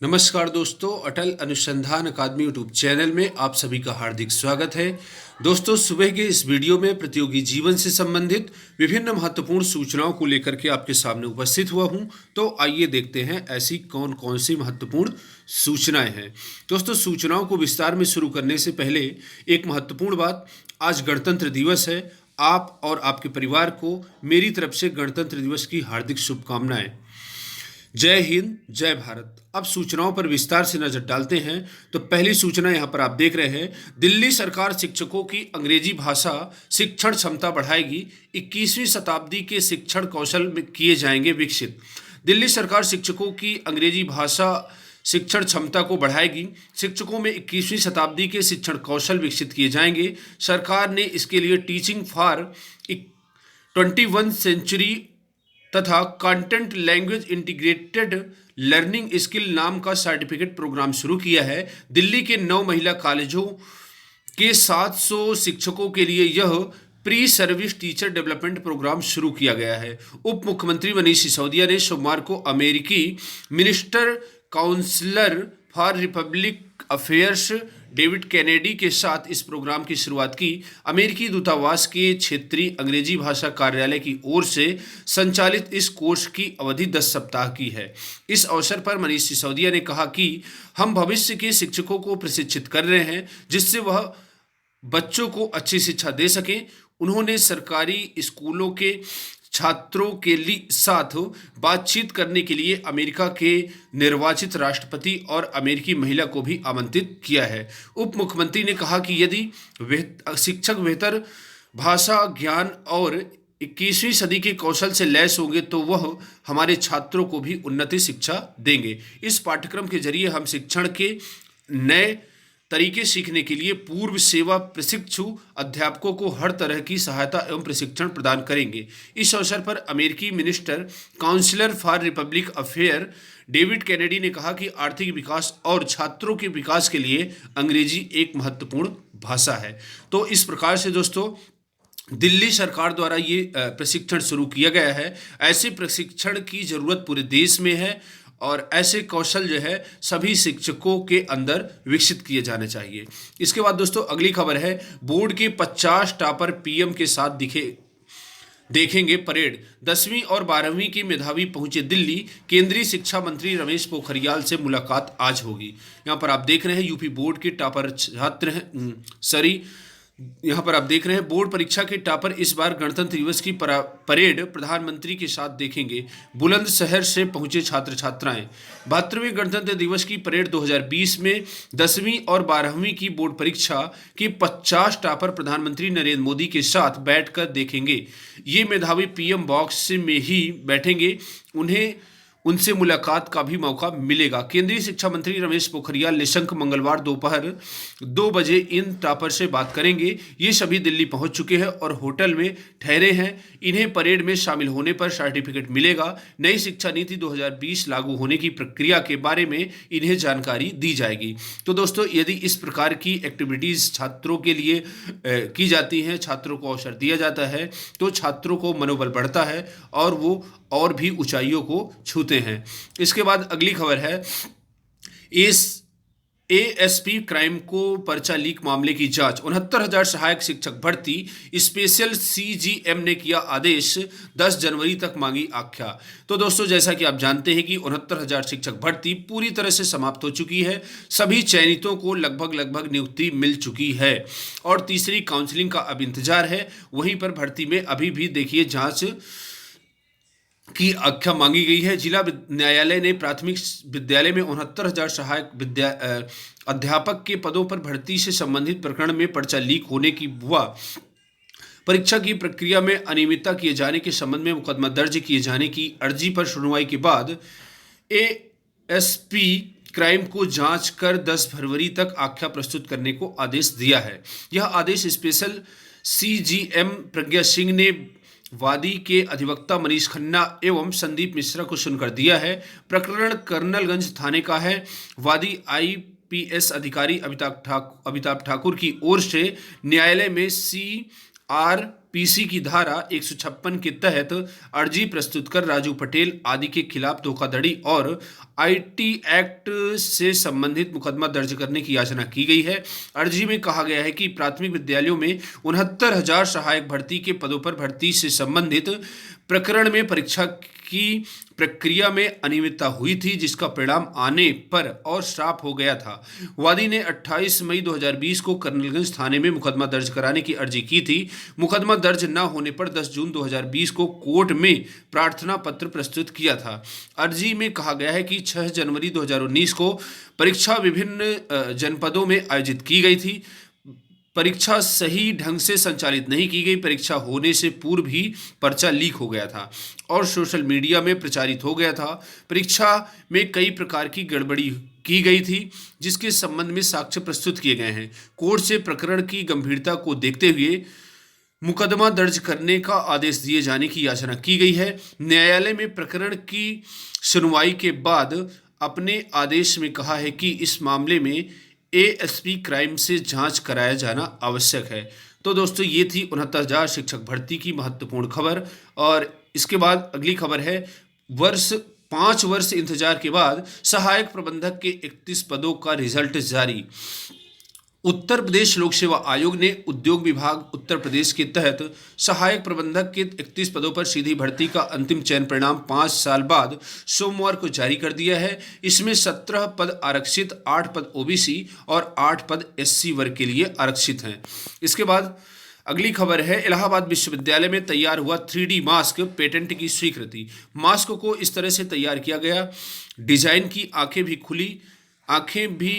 नमस्कार दोस्तों, अटल अनुसंधान अकादमी यूट्यूब चैनल में आप सभी का हार्दिक स्वागत है। दोस्तों, सुबह के इस वीडियो में प्रतियोगी जीवन से संबंधित विभिन्न महत्वपूर्ण सूचनाओं को लेकर के आपके सामने उपस्थित हुआ हूं। तो आइए देखते हैं ऐसी कौन कौन सी महत्वपूर्ण सूचनाएं हैं। दोस्तों, सूचनाओं को विस्तार में शुरू करने से पहले एक महत्वपूर्ण बात, आज गणतंत्र दिवस है। आप और आपके परिवार को मेरी तरफ से गणतंत्र दिवस की हार्दिक शुभकामनाएं। जय हिंद, जय भारत। अब सूचनाओं पर विस्तार से नजर डालते हैं। तो पहली सूचना यहां पर आप देख रहे हैं, दिल्ली सरकार शिक्षकों की अंग्रेजी भाषा शिक्षण क्षमता बढ़ाएगी, 21वीं शताब्दी के शिक्षण कौशल में किए जाएंगे विकसित। दिल्ली सरकार शिक्षकों की अंग्रेजी भाषा शिक्षण क्षमता को बढ़ाएगी, शिक्षकों में 21वीं शताब्दी के शिक्षण कौशल विकसित किए जाएंगे। सरकार ने इसके लिए टीचिंग फॉर 21 सेंचुरी तथा content language integrated learning skill नाम का सर्टिफिकेट प्रोग्राम शुरू किया है। दिल्ली के 9 महिला कॉलेजों के 700 शिक्षकों के लिए यह pre service teacher development program शुरू किया गया है। उप मुख्यमंत्री मनीष सिसोदिया ने सोमवार को अमेरिकी minister counsellor for republic affairs David Kennedy के साथ इस प्रोग्राम की शुरुआत की। अमेरिकी दूतावास के क्षेत्रीय अंग्रेजी भाषा कार्यालय की ओर से संचालित इस कोर्स की अवधि 10 सप्ताह की है। इस अवसर पर मनीष सिसोदिया ने कहा कि हम भविष्य के शिक्षकों को प्रशिक्षित कर रहे हैं जिससे वह बच्चों को अच्छी शिक्षा दे सकें। उन्होंने सरकारी स्कूलों के छात्रों के लिए साथ बातचीत करने के लिए अमेरिका के निर्वाचित राष्ट्रपति और अमेरिकी महिला को भी आमंत्रित किया है। उप मुख्यमंत्री ने कहा कि यदि शिक्षक बेहतर भाषा ज्ञान और 21वीं सदी के कौशल से लैस होंगे तो वह हमारे छात्रों को भी उन्नत शिक्षा देंगे। इस पाठ्यक्रम के जरिए हम शिक्षण के नए तरीके सीखने के लिए पूर्व सेवा प्रशिक्षु अध्यापकों को हर तरह की सहायता एवं प्रशिक्षण प्रदान करेंगे। इस अवसर पर अमेरिकी minister counsellor for republic affair David Kennedy ने कहा कि आर्थिक विकास और छात्रों के विकास के लिए अंग्रेजी एक महत्वपूर्ण भाषा है। तो इस प्रकार से दोस्तों, दिल्ली सरकार द्वारा ये प्रशिक्षण शुरू किया गया है। ऐसे प्रशिक्षण की जरूरत पूरे देश में है और ऐसे कौशल जो है सभी शिक्षकों के अंदर विकसित किए जाने चाहिए। इसके बाद दोस्तों अगली खबर है, बोर्ड के 50 टॉपर पीएम के साथ देखेंगे परेड। 10वीं और 12वीं के मेधावी पहुंचे दिल्ली, केंद्रीय शिक्षा मंत्री रमेश पोखरियाल से मुलाकात आज होगी। यहाँ पर आप देख रहे हैं यूपी बोर्ड के टॉपर छात्र हैं यहाँ पर आप देख रहे हैं बोर्ड परीक्षा के टॉपर इस बार गणतंत्र दिवस की परेड प्रधानमंत्री के साथ देखेंगे। बुलंदशहर से पहुंचे छात्र छात्राएं। 72वें गणतंत्र दिवस की परेड 2020 में 10वीं और 12वीं की बोर्ड परीक्षा के 50 टॉपर प्रधानमंत्री नरेंद्र मोदी के साथ बैठकर देखेंगे। ये मेधावी पीएम बॉक्स में ही बैठेंगे, उन्हें उनसे मुलाकात का भी मौका मिलेगा। केंद्रीय शिक्षा मंत्री रमेश पोखरियाल निशंक मंगलवार दोपहर 2 बजे इन टॉपर से बात करेंगे। ये सभी दिल्ली पहुंच चुके हैं और होटल में ठहरे हैं। इन्हें परेड में शामिल होने पर सर्टिफिकेट मिलेगा। नई शिक्षा नीति 2020 लागू होने की प्रक्रिया के बारे में इन्हें जानकारी दी जाएगी। तो दोस्तों, यदि इस प्रकार की एक्टिविटीज़ छात्रों के लिए की जाती हैं, छात्रों को अवसर दिया जाता है, तो छात्रों को मनोबल बढ़ता है और वो और भी ऊंचाइयों को छूते हैं। इसके बाद अगली खबर है, एएसपी क्राइम को पर्चा लीक मामले की जांच। 69,000 सहायक शिक्षक भर्ती, स्पेशल सीजीएम ने किया आदेश, 10 जनवरी तक मांगी आख्या। तो दोस्तों, जैसा कि आप जानते हैं कि 69,000 शिक्षक भर्ती पूरी तरह से समाप्त हो चुकी है। सभी चयनितों को लगभग नियुक्ति मिल चुकी है और तीसरी काउंसलिंग का अब इंतजार है। वहीं पर भर्ती में अभी भी देखिए जांच की आख्या मांगी गई है। जिला न्यायालय ने प्राथमिक विद्यालय में 69,000 सहायक अध्यापक के पदों पर भर्ती से संबंधित प्रकरण में पर्चा लीक होने की हुआ परीक्षा की प्रक्रिया में अनियमितता किए जाने के संबंध में मुकदमा दर्ज किए जाने की अर्जी पर सुनवाई के बाद एएसपी क्राइम को जांच कर 10 फरवरी तक आख्या प्रस्तुत करने को आदेश दिया है। यह आदेश स्पेशल सीजीएम प्रज्ञा सिंह ने वादी के अधिवक्ता मनीष खन्ना एवं संदीप मिश्रा को सुनकर दिया है। प्रकरण कर्नलगंज थाने का है। वादी आईपीएस अधिकारी अमिताभ ठाकुर की ओर से न्यायालय में CR पीसी की धारा 156 के तहत अर्जी प्रस्तुत कर राजू पटेल आदि के खिलाफ धोखाधड़ी और आईटी एक्ट से संबंधित मुकदमा दर्ज करने की याचना की गई है। अर्जी में कहा गया है कि प्राथमिक विद्यालयों में 69,000 सहायक भर्ती के पदों पर भर्ती से संबंधित प्रकरण में परीक्षा की प्रक्रिया में अनियमितता हुई थी, जिसका परिणाम आने पर और श्राप हो गया था। वादी ने 28 मई 2020 को कर्नलगंज थाने में मुकदमा दर्ज कराने की अर्जी की थी। मुकदमा दर्ज न होने पर 10 जून 2020 को कोर्ट में प्रार्थना पत्र प्रस्तुत किया था। अर्जी में कहा गया है कि 6 जनवरी 2019 को परीक्षा विभिन्न जनपदों में आयोजित की गई थी। परीक्षा सही ढंग से संचालित नहीं की गई। परीक्षा होने से पूर्व ही पर्चा लीक हो गया था और सोशल मीडिया में प्रचारित हो गया था। परीक्षा में कई प्रकार की गड़बड़ी की गई थी, जिसके संबंध में साक्ष्य प्रस्तुत किए गए हैं। कोर्ट से प्रकरण की गंभीरता को देखते हुए मुकदमा दर्ज करने का आदेश दिए जाने की याचना की गई है। न्यायालय में प्रकरण की सुनवाई के बाद अपने आदेश में कहा है कि इस मामले में एएसपी क्राइम से जांच कराया जाना आवश्यक है। तो दोस्तों, ये थी 69,000 शिक्षक भर्ती की महत्वपूर्ण खबर। और इसके बाद अगली खबर है 5 वर्ष इंतजार के बाद सहायक प्रबंधक के 31 पदों का रिजल्ट जारी। उत्तर प्रदेश लोक सेवा आयोग ने उद्योग विभाग उत्तर प्रदेश के तहत सहायक प्रबंधक के 31 पदों पर सीधी भर्ती का अंतिम चयन परिणाम 5 साल बाद सोमवार को जारी कर दिया है। इसमें 17 पद आरक्षित, 8 पद ओबीसी और 8 पद एससी वर्ग के लिए आरक्षित हैं। इसके बाद अगली खबर है इलाहाबाद विश्वविद्यालय में तैयार हुआ 3D मास्क पेटेंट की स्वीकृति। मास्क को इस तरह से तैयार किया गया, डिजाइन की आंखें भी खुली, आंखें भी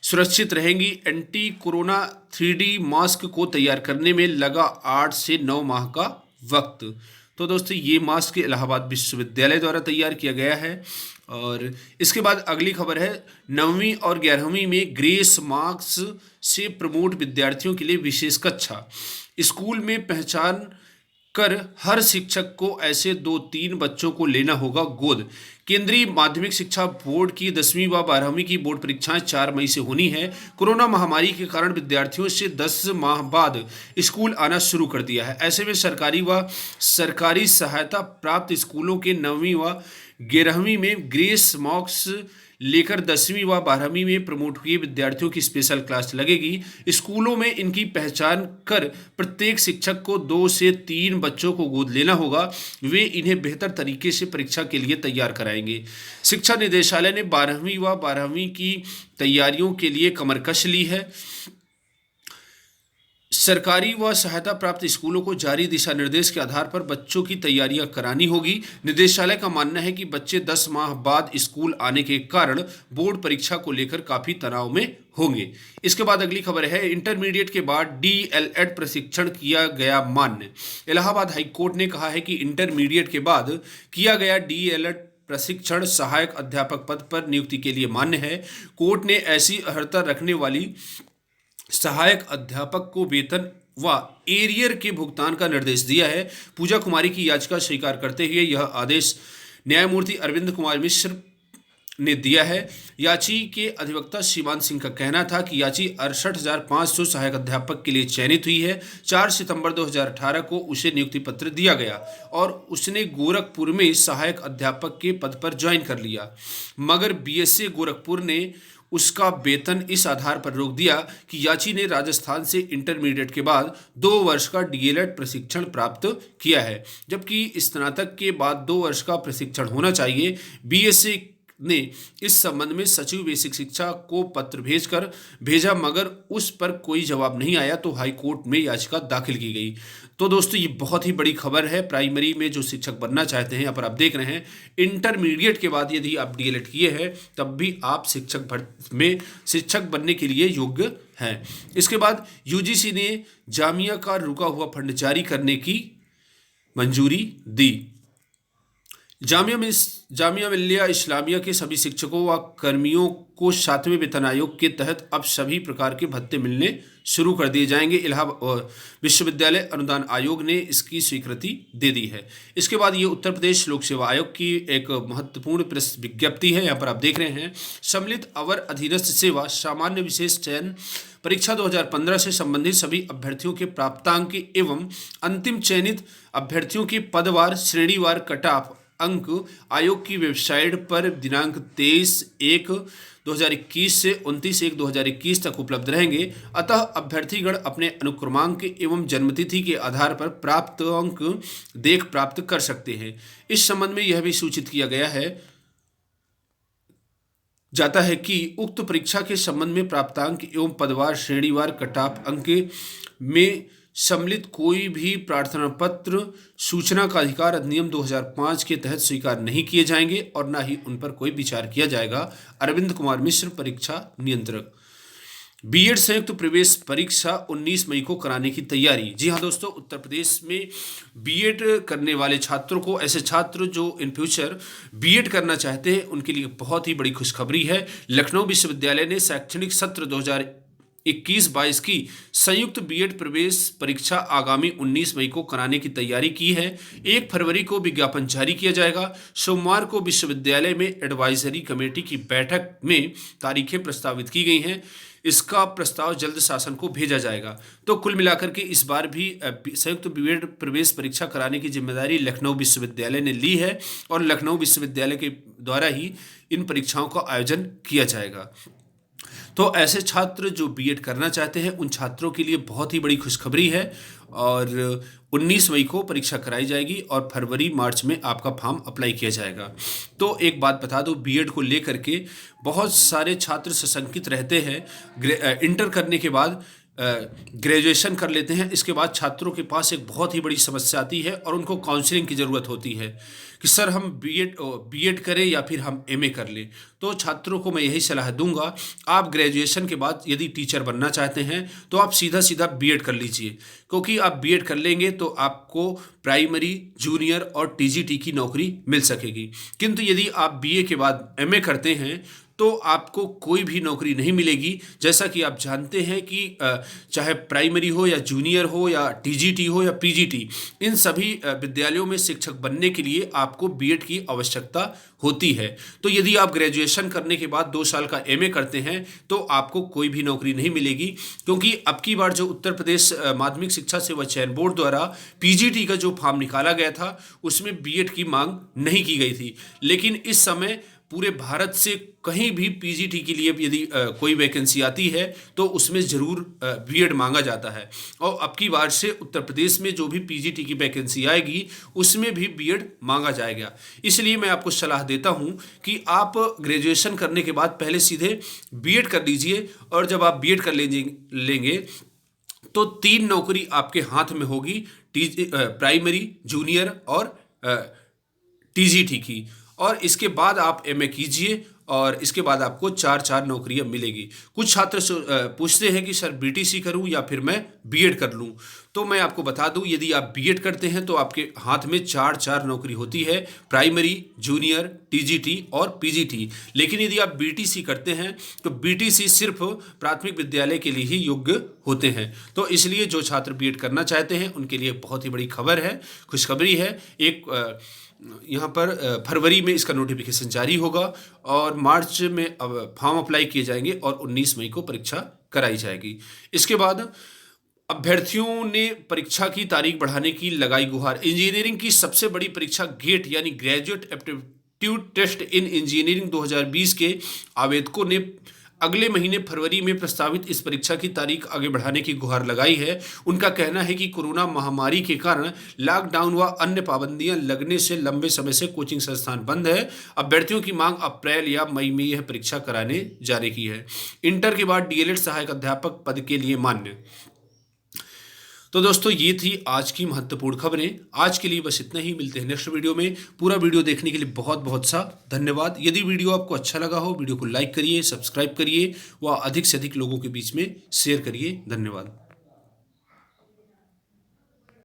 सुरक्षित रहेंगी। एंटी कोरोना 3D मास्क को तैयार करने में लगा 8 से 9 माह का वक्त। तो दोस्तों, ये मास्क इलाहाबाद विश्वविद्यालय द्वारा तैयार किया गया है। और इसके बाद अगली खबर है 9वीं और 11वीं में ग्रेस मार्क्स से प्रमोट विद्यार्थियों के लिए विशेष कक्षा। स्कूल में पहचान कर हर शिक्षक को ऐसे 2-3 बच्चों को लेना होगा गोद। केंद्रीय माध्यमिक शिक्षा बोर्ड की 10वीं व 12वीं की बोर्ड परीक्षाएं 4 मई से होनी है। कोरोना महामारी के कारण विद्यार्थियों से 10 माह बाद स्कूल आना शुरू कर दिया है। ऐसे में सरकारी व सरकारी सहायता प्राप्त स्कूलों के 9वीं व 11वीं में ग्रेस मार्क्स लेकर 10वीं व 12वीं में प्रमोट हुए विद्यार्थियों की स्पेशल क्लास लगेगी। स्कूलों में इनकी पहचान कर प्रत्येक शिक्षक को 2 से 3 बच्चों को गोद लेना होगा। वे इन्हें बेहतर तरीके से परीक्षा के लिए तैयार कराएंगे। शिक्षा निदेशालय ने 12वीं व 12वीं की तैयारियों के लिए कमर कस ली है। सरकारी व सहायता प्राप्त स्कूलों को जारी दिशा निर्देश के आधार पर बच्चों की तैयारियां करानी होगी। निदेशालय का मानना है कि बच्चे 10 माह बाद स्कूल आने के कारण बोर्ड परीक्षा को लेकर काफी तनाव में होंगे। इसके बाद अगली खबर है इंटरमीडिएट के बाद डीएलएड प्रशिक्षण किया गया मान्य। इलाहाबाद हाईकोर्ट ने कहा है कि इंटरमीडिएट के बाद किया गया डीएलएड प्रशिक्षण सहायक अध्यापक पद पर नियुक्ति के लिए मान्य है। कोर्ट ने ऐसी अर्हता रखने वाली सहायक अध्यापक को वेतन व एरियर के भुगतान का निर्देश दिया है। पूजा कुमारी की याचिका स्वीकार करते हुए यह आदेश न्यायमूर्ति अरविंद कुमार मिश्र ने दिया है। याची के अधिवक्ता शिवान सिंह का कहना था कि याची 68,500 सहायक अध्यापक के लिए चयनित हुई है। 4 सितंबर 2018 को उसे नियुक्ति पत्र दिया गया और उसने गोरखपुर में सहायक अध्यापक के पद पर ज्वाइन कर लिया, मगर बीएसए गोरखपुर ने उसका वेतन इस आधार पर रोक दिया कि याची ने राजस्थान से इंटरमीडिएट के बाद 2 वर्ष का डीएलएड प्रशिक्षण प्राप्त किया है, जबकि स्नातक के बाद 2 वर्ष का प्रशिक्षण होना चाहिए। बीएसए ने इस संबंध में सचिव बेसिक शिक्षा को पत्र भेजा, मगर उस पर कोई जवाब नहीं आया, तो हाईकोर्ट में याचिका दाखिल की गई। तो दोस्तों, ये बहुत ही बड़ी खबर है। प्राइमरी में जो शिक्षक बनना चाहते हैं, यहाँ पर आप देख रहे हैं, इंटरमीडिएट के बाद यदि आप डीएलएड किए हैं तब भी आप शिक्षक बनने के लिए योग्य हैं। इसके बाद यूजीसी ने जामिया का रुका हुआ फंड जारी करने की मंजूरी दी। जामिया मिल्लिया इस्लामिया के सभी शिक्षकों व कर्मियों को 7वें वेतन आयोग के तहत अब सभी प्रकार के भत्ते मिलने शुरू कर दिए जाएंगे। इलाहाबाद विश्वविद्यालय अनुदान आयोग ने इसकी स्वीकृति दे दी है। इसके बाद ये उत्तर प्रदेश लोक सेवा आयोग की एक महत्वपूर्ण प्रेस विज्ञप्ति है। यहाँ पर आप देख रहे हैं, सम्मिलित अवर अधीनस्थ सेवा सामान्य विशेष चयन परीक्षा 2015 से संबंधित सभी अभ्यर्थियों के प्राप्तांक एवं अंतिम चयनित अभ्यर्थियों के पदवार श्रेणीवार कट ऑफ अंक आयोग की वेबसाइट पर दिनांक 23/1/2021 से 29/1/2021 तक उपलब्ध रहेंगे। अतः अभ्यर्थीगण अपने अनुक्रमांक एवं जन्मतिथि के आधार पर प्राप्त अंक देख प्राप्त कर सकते हैं। इस संबंध में यह भी सूचित किया गया जाता है कि उक्त परीक्षा के संबंध में प्राप्तांक एवं पदवार श्रेणीवार कट ऑफ अंक में सम्मिलित कोई भी प्रार्थना पत्र सूचना का अधिकार अधिनियम 2005 के तहत स्वीकार नहीं किए जाएंगे और न ही उन पर कोई विचार किया जाएगा। अरविंद कुमार मिश्र, परीक्षा नियंत्रक। बीएड संयुक्त प्रवेश परीक्षा 19 मई को कराने की तैयारी। जी हाँ दोस्तों, उत्तर प्रदेश में बीएड करने वाले छात्रों को, ऐसे छात्र जो इन फ्यूचर बीएड करना चाहते हैं, उनके लिए बहुत ही बड़ी खुशखबरी है। लखनऊ विश्वविद्यालय ने शैक्षणिक सत्र 2021-22 की संयुक्त बीएड प्रवेश परीक्षा आगामी 19 मई को कराने की तैयारी की है। 1 फरवरी को विज्ञापन जारी किया जाएगा। सोमवार को विश्वविद्यालय में एडवाइजरी कमेटी की बैठक में तारीखें प्रस्तावित की गई हैं। इसका प्रस्ताव जल्द शासन को भेजा जाएगा। तो कुल मिलाकर के इस बार भी संयुक्त बीएड प्रवेश परीक्षा कराने की जिम्मेदारी लखनऊ विश्वविद्यालय ने ली है और लखनऊ विश्वविद्यालय के द्वारा ही इन परीक्षाओं का आयोजन किया जाएगा। तो ऐसे छात्र जो बीएड करना चाहते हैं, उन छात्रों के लिए बहुत ही बड़ी खुशखबरी है और 19 मई को परीक्षा कराई जाएगी और फरवरी मार्च में आपका फॉर्म अप्लाई किया जाएगा। तो एक बात बता दो, बीएड को लेकर के बहुत सारे छात्र सशंकित रहते हैं। इंटर करने के बाद ग्रेजुएशन कर लेते हैं। इसके बाद छात्रों के पास एक बहुत ही बड़ी समस्या आती है और उनको काउंसलिंग की ज़रूरत होती है कि सर हम बीएड करें या फिर हम एमए कर लें। तो छात्रों को मैं यही सलाह दूंगा, आप ग्रेजुएशन के बाद यदि टीचर बनना चाहते हैं तो आप सीधा सीधा बीएड कर लीजिए, क्योंकि आप बीएड कर लेंगे तो आपको प्राइमरी, जूनियर और टीजीटी की नौकरी मिल सकेगी। किंतु यदि आप बीए के बाद एमए करते हैं तो आपको कोई भी नौकरी नहीं मिलेगी। जैसा कि आप जानते हैं कि चाहे प्राइमरी हो या जूनियर हो या टीजीटी हो या पीजीटी, इन सभी विद्यालयों में शिक्षक बनने के लिए आपको बीएड की आवश्यकता होती है। तो यदि आप ग्रेजुएशन करने के बाद 2 साल का एमए करते हैं तो आपको कोई भी नौकरी नहीं मिलेगी, क्योंकि अब की बार जो उत्तर प्रदेश माध्यमिक शिक्षा सेवा चयन बोर्ड द्वारा पीजीटी का जो फॉर्म निकाला गया था उसमें बीएड की मांग नहीं की गई थी। लेकिन इस समय पूरे भारत से कहीं भी पीजीटी के लिए यदि कोई वैकेंसी आती है तो उसमें ज़रूर बीएड मांगा जाता है और अब की बार से उत्तर प्रदेश में जो भी पीजीटी की वैकेंसी आएगी उसमें भी बीएड मांगा जाएगा। इसलिए मैं आपको सलाह देता हूं कि आप ग्रेजुएशन करने के बाद पहले सीधे बीएड कर लीजिए और जब आप बीएड कर लेंगे तो 3 नौकरी आपके हाथ में होगी, प्राइमरी, जूनियर और टीजीटी की। और इसके बाद आप एमए कीजिए और इसके बाद आपको 4 नौकरियां मिलेगी। कुछ छात्र पूछते हैं कि सर बीटीसी करूं या फिर मैं बीएड कर लूं। तो मैं आपको बता दूं, यदि आप बीएड करते हैं तो आपके हाथ में 4 नौकरी होती है, प्राइमरी, जूनियर, टीजीटी और पीजीटी। लेकिन यदि आप बीटीसी करते हैं तो बीटीसी सिर्फ प्राथमिक विद्यालय के लिए ही योग्य होते हैं। तो इसलिए जो छात्र बीएड करना चाहते हैं उनके लिए बहुत ही बड़ी खबर है, खुशखबरी है। एक यहाँ पर फरवरी में इसका नोटिफिकेशन जारी होगा और मार्च में अब फॉर्म अप्लाई किए जाएंगे और 19 मई को परीक्षा कराई जाएगी। इसके बाद अभ्यर्थियों ने परीक्षा की तारीख बढ़ाने की लगाई गुहार। इंजीनियरिंग की सबसे बड़ी परीक्षा गेट यानी graduate aptitude test in engineering 2020 के आवेदकों ने अगले महीने फरवरी में प्रस्तावित इस परीक्षा की तारीख आगे बढ़ाने की गुहार लगाई है। उनका कहना है कि कोरोना महामारी के कारण लॉकडाउन व अन्य पाबंदियां लगने से लंबे समय से कोचिंग संस्थान बंद है। अभ्यर्थियों की मांग अप्रैल या मई में यह परीक्षा कराने जाने की है। इंटर के बाद डीएलएड सहायक अध्यापक पद के लिए मान्य। तो दोस्तों ये थी आज की महत्वपूर्ण खबरें। आज के लिए बस इतना ही, मिलते हैं नेक्स्ट वीडियो में। पूरा वीडियो देखने के लिए बहुत बहुत सा धन्यवाद। यदि वीडियो आपको अच्छा लगा हो, वीडियो को लाइक करिए, सब्सक्राइब करिए व अधिक से अधिक लोगों के बीच में शेयर करिए। धन्यवाद।